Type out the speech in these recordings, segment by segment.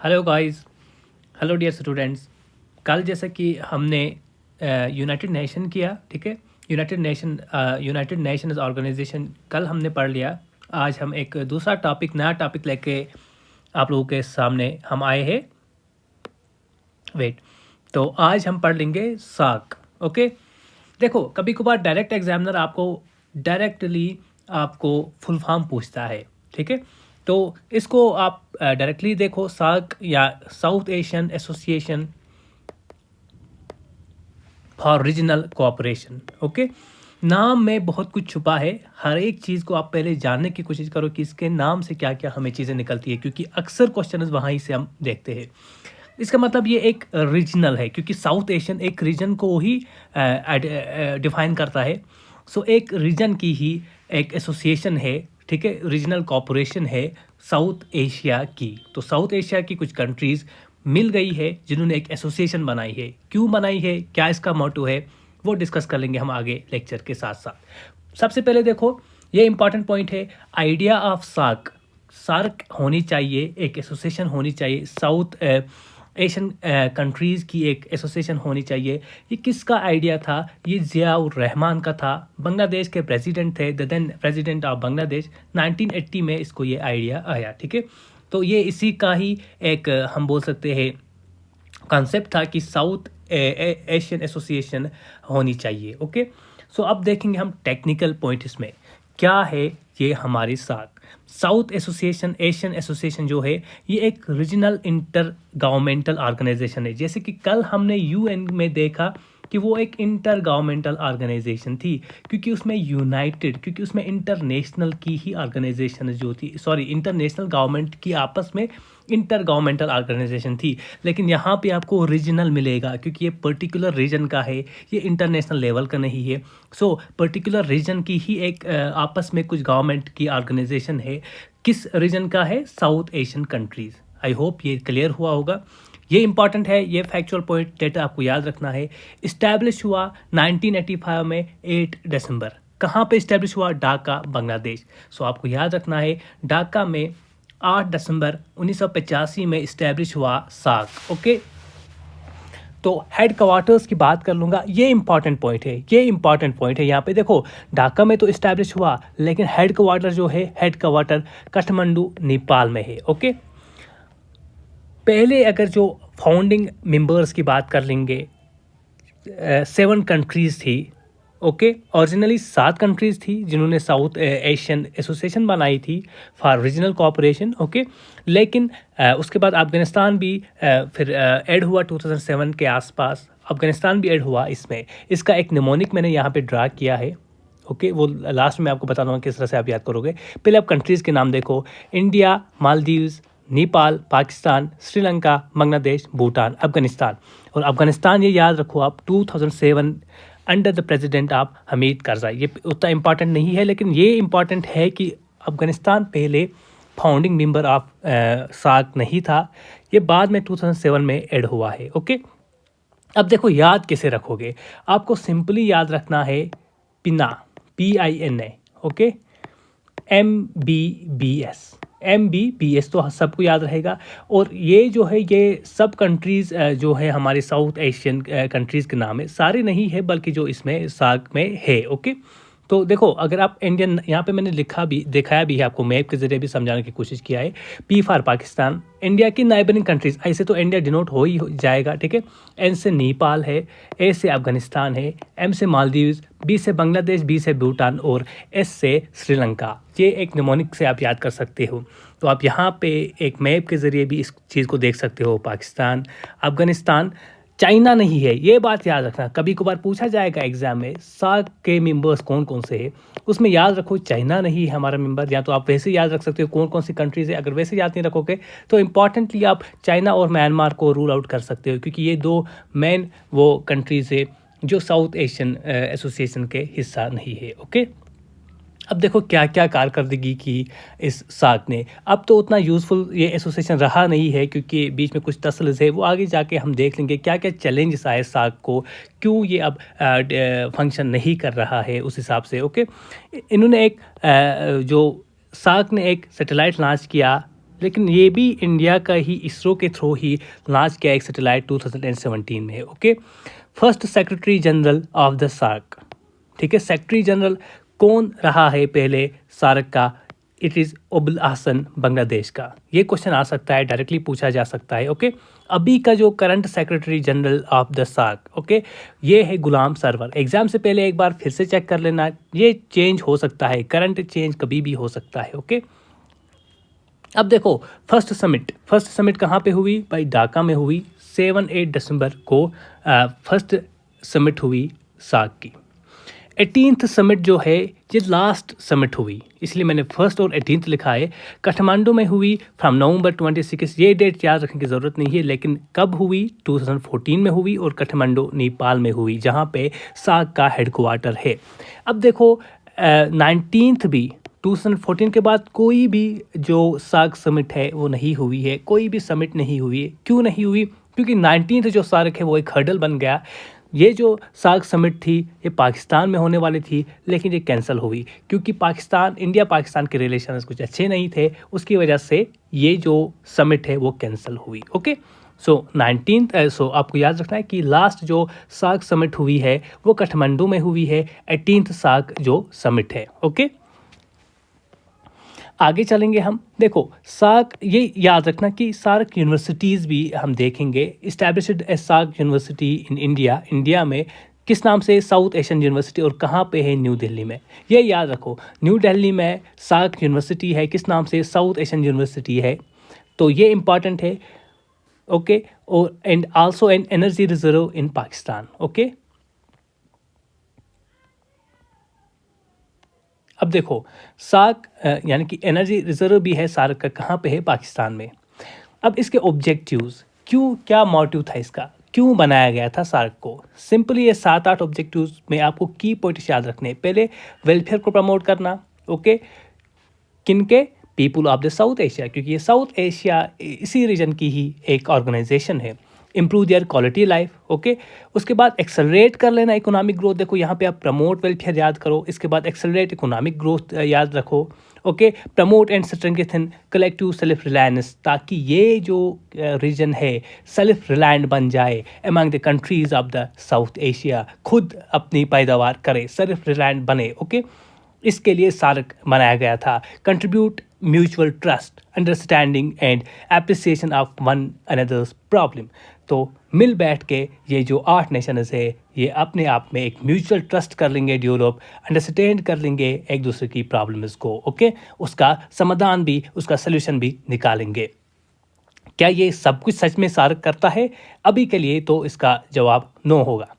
Hello guys. Hello dear students. कल जैसे कि हमने यूनाइटेड नेशन किया, ठीक है। यूनाइटेड नेशंस ऑर्गेनाइजेशन कल हमने पढ़ लिया। आज हम एक दूसरा टॉपिक, नया टॉपिक लेके आप लोगों के सामने हम आए हैं। वेट, तो आज हम पढ़ लेंगे सार्क। ओके, देखो कभी कभार डायरेक्ट एग्जामिनर डायरेक्टली आपको फुल फॉर्म पूछता है, ठीक है। तो इसको आप डायरेक्टली देखो, सार्क या south Asian association for regional cooperation. Okay, नाम में बहुत कुछ छुपा है। हर एक चीज़ को आप पहले जानने की कोशिश करो कि इसके नाम से क्या क्या हमें चीज़ें निकलती है, क्योंकि अक्सर क्वेश्चन वहीं से हम देखते हैं। इसका मतलब ये एक रीजनल है, क्योंकि साउथ एशियन एक रीजन को ही डिफाइन करता है। सो एक रीजन की ही एक एसोसिएशन है, ठीक है, रीजनल कॉरपोरेशन है साउथ एशिया की। तो साउथ एशिया की कुछ कंट्रीज़ मिल गई है जिन्होंने एक एसोसिएशन बनाई है। क्यों बनाई है, क्या इसका मोटो है, वो डिस्कस कर लेंगे हम आगे लेक्चर के साथ साथ। सबसे पहले देखो, ये इंपॉर्टेंट पॉइंट है, आइडिया ऑफ सार्क। सार्क होनी चाहिए, एक एसोसिएशन होनी चाहिए, साउथ एशियन कंट्रीज़ की एक एसोसिएशन होनी चाहिए। ये किसका आइडिया था? ये ज़ियाउर रहमान का था। बांग्लादेश के प्रेसिडेंट थे, the then president of Bangladesh. 1980 में इसको ये आइडिया आया, ठीक है। तो ये इसी का ही एक हम बोल सकते हैं कॉन्सेप्ट था कि साउथ एशियन एसोसिएशन होनी चाहिए। ओके, सो अब देखेंगे हम टेक्निकल पॉइंट इसमें क्या है। ये हमारी साउथ एसोसिएशन, एशियन एसोसिएशन जो है, ये एक रीजनल इंटर गवर्नमेंटल ऑर्गेनाइजेशन है। जैसे कि कल हमने यूएन में देखा कि वो एक इंटर गवर्नमेंटल ऑर्गेनाइजेशन थी, क्योंकि उसमें इंटरनेशनल की ही ऑर्गेनाइजेशन जो थी, इंटरनेशनल गवर्नमेंट की आपस में इंटर गवर्नमेंटल ऑर्गेनाइजेशन थी। लेकिन यहाँ पे आपको रीजनल मिलेगा, क्योंकि ये पर्टिकुलर रीजन का है, ये इंटरनेशनल लेवल का नहीं है। सो पर्टिकुलर रीजन की ही एक आपस में कुछ गवर्नमेंट की ऑर्गेनाइजेशन है। किस रीजन का है? South Asian countries. I hope ये क्लियर हुआ होगा। ये इंपॉर्टेंट है, ये फैक्चुअल पॉइंट डेटा आपको याद रखना है। इस्टेब्लिश हुआ 1985 में 8 दिसंबर। कहाँ पे इस्टेब्लिश हुआ? ढाका, बांग्लादेश। सो आपको याद रखना है, ढाका में 8 दिसंबर 1985 में इस्टेब्लिश हुआ सार्क। ओके, तो हेड क्वार्टर्स की बात कर लूँगा। ये इंपॉर्टेंट पॉइंट है यहाँ पे। देखो, ढाका में तो इस्टेब्लिश हुआ, लेकिन हेड क्वार्टर काठमांडू, नेपाल में है। ओके, पहले अगर जो फाउंडिंग मेंबर्स की बात कर लेंगे, 7 कंट्रीज़ थी। ओके, ओरिजिनली 7 कंट्रीज़ थी जिन्होंने साउथ एशियन एसोसिएशन बनाई थी फॉर रीजनल कोऑपरेशन। ओके, लेकिन उसके बाद अफगानिस्तान भी फिर ऐड हुआ 2007 के आसपास। अफगानिस्तान भी ऐड हुआ इसमें। इसका एक निमोनिक मैंने यहाँ पे ड्रा किया है। ओके, वो लास्ट में आपको बता दूँगा किस तरह से आप याद करोगे। पहले आप कंट्रीज़ के नाम देखो, इंडिया, मालदीव्स, नेपाल, पाकिस्तान, श्रीलंका, बांग्लादेश, भूटान, अफगानिस्तान। और अफगानिस्तान ये याद रखो आप, 2007 under the president of Hamid Karzai. ये उतना इम्पॉर्टेंट नहीं है, लेकिन ये इम्पॉर्टेंट है कि अफगानिस्तान पहले फाउंडिंग मेंबर ऑफ सार्क नहीं था। ये बाद में 2007 में ऐड हुआ है। ओके, अब देखो याद कैसे रखोगे। आपको सिंपली याद रखना है पिना, PINA। ओके, MBBS तो सबको याद रहेगा। और ये जो है, ये सब कंट्रीज़ जो है हमारे साउथ एशियन कंट्रीज़ के नाम है। सारे नहीं है, बल्कि जो इसमें सार्क में है। ओके, तो देखो, अगर आप इंडियन, यहाँ पे मैंने दिखाया भी है आपको, मैप के ज़रिए भी समझाने की कोशिश किया है। P फॉर पाकिस्तान, इंडिया की नाइबरिंग कंट्रीज़, ऐसे तो इंडिया डिनोट हो ही जाएगा, ठीक है। N से नेपाल है, A से अफगानिस्तान है, M से मालदीव्स, B से बांग्लादेश, B से भूटान और S से श्रीलंका। ये एक निमोनिक से आप याद कर सकते हो। तो आप यहाँ पे एक मैप के ज़रिए भी इस चीज़ को देख सकते हो। पाकिस्तान, अफगानिस्तान, चाइना नहीं है, ये बात याद रखना। कभी कभार पूछा जाएगा एग्जाम में, सार्क के मेंबर्स कौन कौन से हैं, उसमें याद रखो चाइना नहीं है हमारा मेंबर। या तो आप वैसे याद रख सकते हो कौन कौन सी कंट्रीज़ है। अगर वैसे याद नहीं रखोगे तो इंपॉर्टेंटली आप चाइना और म्यांमार को रूल आउट कर सकते हो, क्योंकि ये 2 मेन वो कंट्रीज़ है जो साउथ एशियन एसोसिएशन के हिस्सा नहीं है। ओके, अब देखो क्या क्या कारकर्दगी की इस सार्क ने। अब तो उतना यूज़फुल ये एसोसिएशन रहा नहीं है, क्योंकि बीच में कुछ तसल्स है, वो आगे जाके हम देख लेंगे क्या क्या चैलेंजेस आए सार्क को, क्यों ये अब फंक्शन नहीं कर रहा है उस हिसाब से। ओके, इन्होंने जो सार्क ने एक सैटेलाइट लॉन्च किया लेकिन ये भी इंडिया का ही इसरो के थ्रू ही लॉन्च किया एक सैटेलाइट 2017 में। Okay, first secretary general of the SAARC, ठीक है, सेक्रेटरी जनरल कौन रहा है पहले सार्क का? इट इज़ उबुल हसन बांग्लादेश का। ये क्वेश्चन आ सकता है, डायरेक्टली पूछा जा सकता है। ओके, अभी का जो current secretary general of the SAARC, okay, ये है गुलाम सरवर। एग्जाम से पहले एक बार फिर से चेक कर लेना, ये चेंज हो सकता है, करंट चेंज कभी भी हो सकता है। ओके, अब देखो फर्स्ट समिट कहाँ पे हुई भाई? ढाका में हुई। 7-8 दिसंबर को फर्स्ट समिट हुई सार्क की। 18th समिट जो है ये लास्ट समिट हुई, इसलिए मैंने फर्स्ट और 18th लिखा है। काठमांडू में हुई फ्रॉम नवंबर 26। ये डेट याद रखने की ज़रूरत नहीं है, लेकिन कब हुई? 2014 में हुई और काठमांडू नेपाल में हुई, जहाँ पे सार्क का हेडक्वार्टर है। अब देखो 19th भी 2014 के बाद कोई भी जो सार्क समिट है वो नहीं हुई है, कोई भी समिट नहीं हुई है। क्यों नहीं हुई? क्योंकि 19th जो सार्क है वो एक हर्डल बन गया। ये जो सार्क समिट थी ये पाकिस्तान में होने वाली थी, लेकिन ये कैंसिल हुई क्योंकि इंडिया पाकिस्तान के रिलेशन कुछ अच्छे नहीं थे, उसकी वजह से ये जो समिट है वो कैंसिल हुई। ओके, सो आपको याद रखना है कि लास्ट जो सार्क समिट हुई है वो काठमांडू में हुई है, 18th सार्क जो समिट है। ओके, आगे चलेंगे हम। देखो सार्क, ये याद रखना कि सार्क यूनिवर्सिटीज़ भी हम देखेंगे। Established a SAARC university in India में किस नाम से? South Asian university. और कहाँ पे है? न्यू दिल्ली में। ये याद रखो, न्यू दिल्ली में सार्क यूनिवर्सिटी है, किस नाम से? साउथ एशियन यूनिवर्सिटी है। तो ये इंपॉर्टेंट है। ओके, और and also an energy reserve in Pakistan. Okay, अब देखो सार्क यानी कि एनर्जी रिजर्व भी है सार्क का, कहाँ पे है? पाकिस्तान में। अब इसके ऑब्जेक्टिव्स, क्या मोटिव था इसका, क्यों बनाया गया था सार्क को? सिंपली ये 7-8 ऑब्जेक्टिव्स में आपको की पॉइंट्स याद रखने। पहले वेलफेयर को प्रमोट करना। ओके, किनके? People of the south Asia, क्योंकि ये साउथ एशिया इसी रीजन की ही एक ऑर्गेनाइजेशन है। Improve their quality life. Okay, उसके बाद एक्सेलरेट कर लेना इकोनॉमिक ग्रोथ। देखो यहाँ पे आप प्रमोट वेलफेयर याद करो, इसके बाद एक्सेलरेट इकोनॉमिक ग्रोथ याद रखो। Okay, promote and strengthen collective self reliance, ताकि ये जो रीजन है सेल्फ रिलायंट बन जाए among the countries of the south Asia, खुद अपनी पैदावार करे, सेल्फ रिलायंट बने। ओके, इसके लिए सार्क बनाया गया था। Contribute mutual trust, understanding and appreciation of one another's problem. तो मिल बैठ के ये जो 8 नेशंस है ये अपने आप में एक म्यूचुअल ट्रस्ट कर लेंगे डेवलप, अंडरस्टैंड कर लेंगे एक दूसरे की प्रॉब्लम्स को। ओके, उसका समाधान भी, उसका सल्यूशन भी निकालेंगे। क्या ये सब कुछ सच में सार्क करता है? अभी के लिए तो इसका जवाब नो होगा।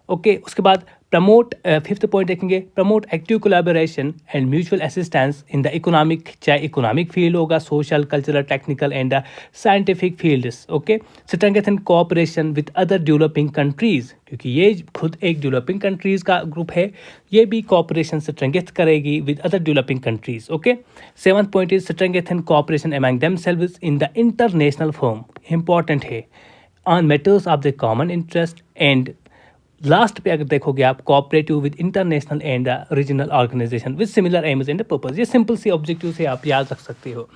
ओके, उसके बाद प्रमोट, 5th पॉइंट देखेंगे, promote active collaboration and mutual assistance in the economic, चाहे इकोनॉमिक फील्ड होगा, social, cultural, technical and scientific fields. Okay, strengthen cooperation with other developing countries, क्योंकि ये खुद एक डेवलपिंग कंट्रीज का ग्रुप है, ये भी कोऑपरेशन स्ट्रेंथन करेगी with other developing countries. Okay, 7th point is strengthen cooperation among themselves in the international forum, important है, on matters of the common interest. And last पे अगर देखोगे आप, cooperative with international and regional organization with similar aims and purpose. ये simple सी objective से आप याद रख सकते हो,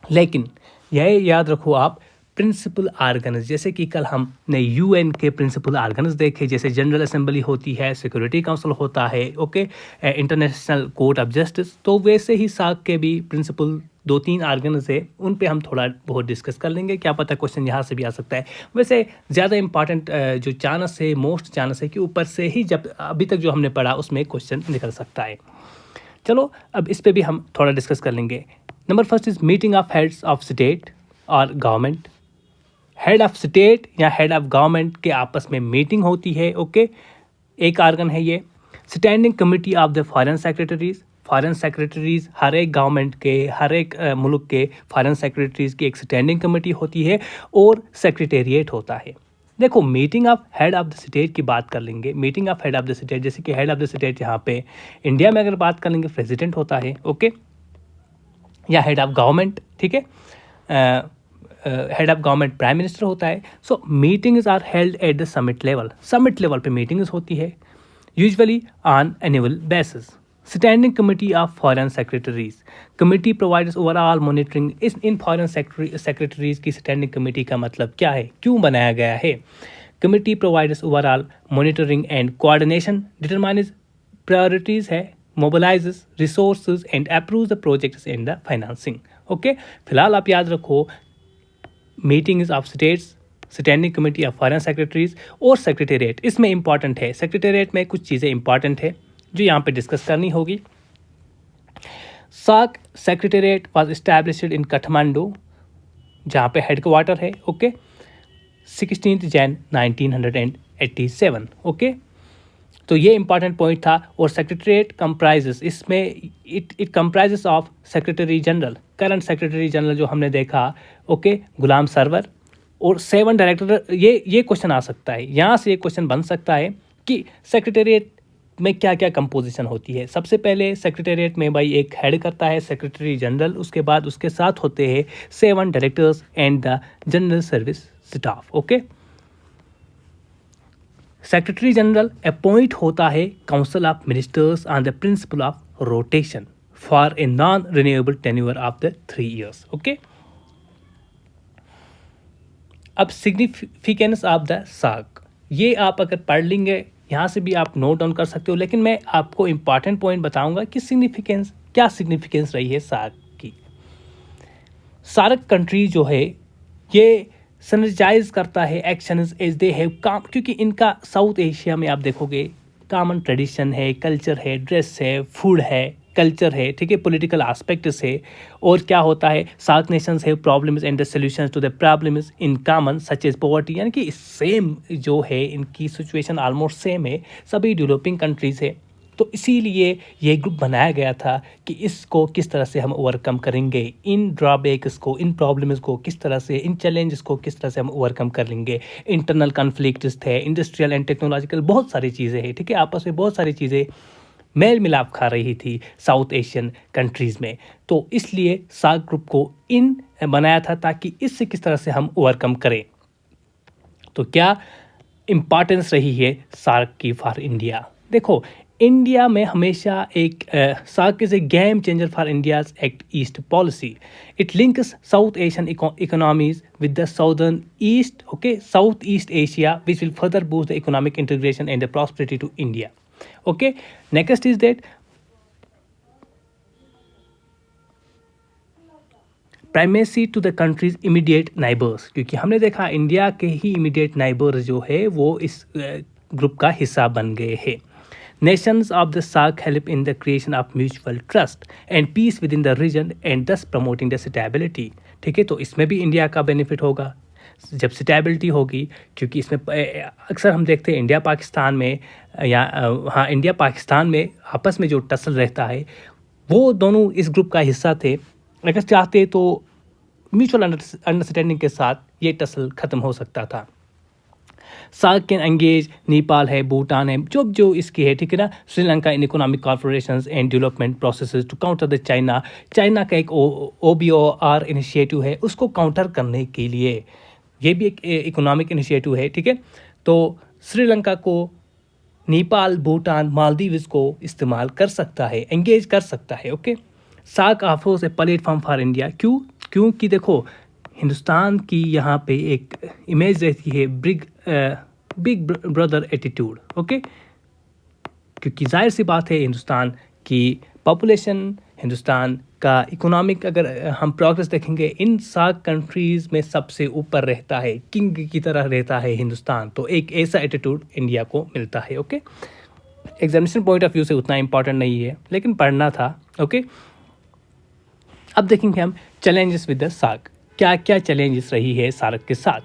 लेकिन यह याद रखो आप प्रिंसिपल आर्गन्स, जैसे कि कल हमने यूएन के प्रिंसिपल आर्गन्स देखे, जैसे जनरल असेंबली होती है, सिक्योरिटी काउंसिल होता है, okay, international court of justice, तो वैसे ही सार्क के भी प्रिंसिपल 2-3 आर्गन्स है, उन पे हम थोड़ा बहुत डिस्कस कर लेंगे। क्या पता क्वेश्चन यहाँ से भी आ सकता है। वैसे ज़्यादा इंपॉर्टेंट जो चांस है, मोस्ट चांस है कि ऊपर से ही, जब अभी तक जो हमने पढ़ा उसमें क्वेश्चन निकल सकता है। चलो अब इस पे भी हम थोड़ा डिस्कस कर लेंगे। Number first is meeting of heads of state और गवर्नमेंट। हेड ऑफ स्टेट या हेड ऑफ गवर्नमेंट के आपस में मीटिंग होती है। ओके, एक आर्गन है ये। Standing committee of the foreign secretaries, foreign secretaries हर एक गवर्नमेंट के, हर एक मुल्क के फॉरेन सेक्रेटरीज की एक स्टैंडिंग कमेटी होती है और सेक्रेटेरिएट होता है। देखो meeting of head of the state की बात कर लेंगे। Meeting of head of the state, जैसे कि हेड ऑफ द स्टेट यहाँ पे इंडिया में अगर बात कर लेंगे प्रेसिडेंट होता है। ओके, या हेड ऑफ गवर्नमेंट, ठीक है, head of government prime minister होता है। So meetings are held at the summit level, summit level पे मीटिंग्स होती है, usually on annual basis. Standing Committee of Foreign Secretaries. Committee provides overall monitoring. इस इन foreign secretaries की standing committee का मतलब क्या है, क्यों बनाया गया है? Committee provides overall monitoring and coordination, determines priorities है, mobilises resources and approves the projects and the financing. Okay, फिलहाल आप याद रखो meetings of states, standing committee of foreign secretaries और सेक्रेटेरिएट. इसमें इंपॉर्टेंट है, सेक्रेटेरिएट में कुछ चीज़ें इंपॉर्टेंट है जो यहाँ पे डिस्कस करनी होगी. SAARC secretariat was established in Kathmandu, जहाँ पे हेडक्वार्टर है. ओके, 16 जैन 1987. ओके, तो ये इंपॉर्टेंट पॉइंट था. और सेक्रेटेरिएट कंप्राइजेस, इसमें it comprises of secretary general, current secretary general जो हमने देखा, ओके, गुलाम सरवर, और 7 डायरेक्टर. ये क्वेश्चन आ सकता है, यहाँ से ये क्वेश्चन बन सकता है कि सेक्रेटेरिएट में क्या क्या कंपोजिशन होती है. सबसे पहले सेक्रेटेरिएट में भाई एक हेड करता है सेक्रेटरी जनरल, उसके बाद उसके साथ होते हैं 7 directors and the general service staff. Okay, secretary general appoint होता है council of ministers on the principle of rotation for a non renewable tenure of the 3 years. Okay, अब सिग्निफिकेंस ऑफ द सार्क, ये आप अगर पढ़ लेंगे यहाँ से भी आप नोट डाउन कर सकते हो, लेकिन मैं आपको इंपॉर्टेंट पॉइंट बताऊंगा कि सिग्निफिकेंस, क्या सिग्निफिकेंस रही है सार्क की. सार्क कंट्री जो है ये सनर्जाइज करता है एक्शंस एज दे हैव काम, क्योंकि इनका साउथ एशिया में आप देखोगे कॉमन ट्रेडिशन है, कल्चर है, ड्रेस है, फूड है, कल्चर है, ठीक है, पॉलिटिकल एस्पेक्ट्स है. और क्या होता है, SAARC nations have problems and the solutions to the problems in common such as poverty, यानी कि सेम जो है इनकी सिचुएशन ऑलमोस्ट सेम है, सभी डेवलपिंग कंट्रीज है. तो इसीलिए ये ग्रुप बनाया गया था कि इसको किस तरह से हम ओवरकम करेंगे, इन ड्रॉबैक्स को, इन प्रॉब्लम्स को किस तरह से, इन चैलेंजेस को किस तरह से हम ओवरकम कर लेंगे. इंटरनल कॉन्फ्लिक्ट्स थे, इंडस्ट्रियल एंड टेक्नोलॉजिकल, बहुत सारी चीज़ें हैं, ठीक है, आपस में बहुत सारी चीज़ें मेल मिलाप खा रही थी साउथ एशियन कंट्रीज़ में. तो इसलिए सार्क ग्रुप को इन बनाया था ताकि इससे किस तरह से हम ओवरकम करें. तो क्या इम्पॉर्टेंस रही है सार्क की फॉर इंडिया? देखो, इंडिया में हमेशा एक SAARC is a game changer for India's act east policy. It links South Asian economies with the southern east, okay, South East Asia, which will further boost the economic integration and the prosperity to India. Okay, next is that primacy to the country's immediate neighbors, क्योंकि हमने देखा India के ही immediate neighbors जो है वो इस group का हिस्सा बन गए हैं. Nations of the SAARC help in the creation of mutual trust and peace within the region and thus promoting the stability. ठीक है, तो इसमें भी इंडिया का बेनिफिट होगा जब स्टेबिलिटी होगी, क्योंकि इसमें अक्सर हम देखते हैं इंडिया पाकिस्तान में या हाँ इंडिया पाकिस्तान में आपस में जो टसल रहता है वो दोनों इस ग्रुप का हिस्सा थे. अगर चाहते तो म्यूचुअल अंडरस्टैंडिंग के साथ ये टसल ख़त्म हो सकता था. सार्क कैन एंगेज नेपाल है, भूटान है, जो इसकी है, ठीक है ना, Sri Lanka in economic corporation and development processes to counter the China का एक OBOR इनिशिएटिव है, उसको काउंटर करने के लिए ये भी एक इकोनॉमिक इनिशिएटिव है, ठीक है. तो श्रीलंका को नेपाल, भूटान, मालदीव्स को इस्तेमाल कर सकता है, एंगेज कर सकता है. Okay, SAARC offers a platform for India. क्योंकि देखो हिंदुस्तान की यहाँ पे एक इमेज रहती है बिग ब्रदर एटीट्यूड. ओके, क्योंकि जाहिर सी बात है हिंदुस्तान की पॉपुलेशन, हिंदुस्तान का इकोनॉमिक अगर हम प्रोग्रेस देखेंगे इन सार्क कंट्रीज़ में सबसे ऊपर रहता है, किंग की तरह रहता है हिंदुस्तान. तो एक ऐसा एटीट्यूड इंडिया को मिलता है. Okay, examination point of view से उतना इंपॉर्टेंट नहीं है लेकिन पढ़ना था. ओके, अब देखेंगे हम चैलेंजेस विद द सार्क. क्या क्या चैलेंजेस रही है सार्क के साथ.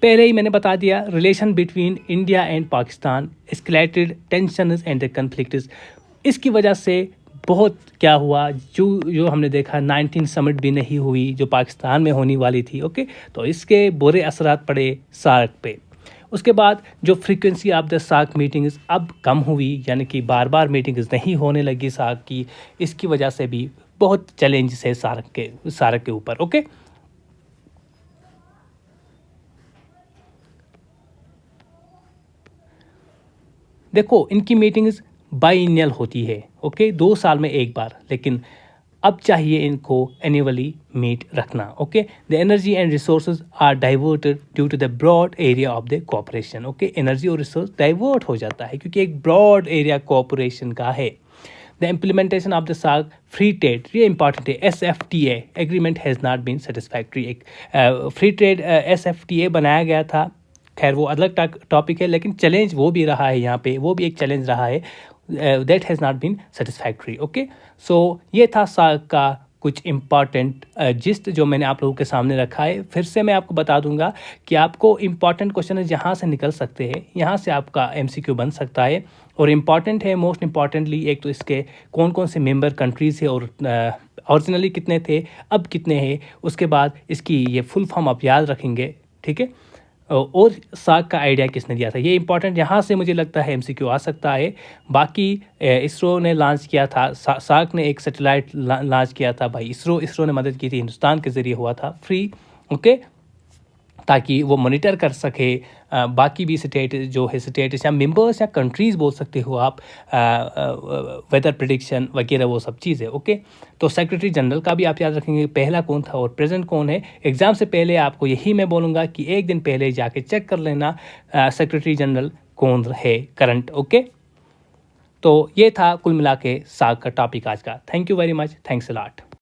पहले ही मैंने बता दिया, relation between India and Pakistan escalated tensions and the conflicts. इसकी वजह से बहुत क्या हुआ, जो हमने देखा 19 समिट भी नहीं हुई जो पाकिस्तान में होने वाली थी. ओके, तो इसके बुरे असरात पड़े सार्क पे. उसके बाद जो frequency of the SAARC meetings अब कम हुई, यानी कि बार बार मीटिंग्स नहीं होने लगी सार्क की. इसकी वजह से भी बहुत चैलेंजेस है सार्क के ऊपर. ओके, देखो इनकी मीटिंग्स बाइनियल होती है, ओके, 2 साल में एक बार, लेकिन अब चाहिए इनको एनुअली मीट रखना, okay. The energy and resources are diverted due to the broad area of the cooperation, okay. Energy और रिसोर्स डाइवर्ट हो जाता है क्योंकि एक ब्रॉड एरिया कोऑपरेशन का है। The implementation of the SAARC free trade, ये इंपॉर्टेंट है, SFTA agreement has not been satisfactory. एक फ्री ट्रेड SFTA बनाया गया था, खैर वो अलग टॉपिक है, लेकिन चैलेंज वो भी रहा है यहाँ पे, वो भी एक चैलेंज रहा है, that has not been satisfactory, okay. So ये था सार्क का कुछ इम्पॉर्टेंट जिस्ट जो मैंने आप लोगों के सामने रखा है। फिर से मैं आपको बता दूंगा कि आपको इम्पॉर्टेंट क्वेश्चन यहाँ से निकल सकते हैं, यहाँ से आपका MCQ बन सकता है, और इम्पॉर्टेंट है मोस्ट इम्पॉर्टेंटली एक तो इसके कौन कौन से मेंबर कंट्रीज़ है और ओरिजिनली कितने थे, अब कितने हैं, उसके बाद इसकी ये फुल फॉर्म आप याद रखेंगे, ठीक है। और सार्क का आइडिया किसने दिया था, ये इंपॉर्टेंट, यहाँ से मुझे लगता है MCQ आ सकता है। बाकी इसरो ने लॉन्च किया था, सार्क ने एक सैटेलाइट लॉन्च किया था भाई, इसरो ने मदद की थी, हिंदुस्तान के ज़रिए हुआ था, फ्री, ओके, ताकि वो मॉनिटर कर सके बाकी भी स्टेट जो है, स्टेट्स या मेंबर्स या कंट्रीज़ बोल सकते हो आप, वेदर प्रिडिक्शन वगैरह वो सब चीज़ें, ओके। तो सेक्रेटरी जनरल का भी आप याद रखेंगे, पहला कौन था और प्रेजेंट कौन है। एग्ज़ाम से पहले आपको यही मैं बोलूँगा कि एक दिन पहले जाके चेक कर लेना सेक्रेटरी जनरल कौन है करंट, ओके। तो ये था कुल मिला के सार्क का टॉपिक आज का। Thank you very much, thanks a lot.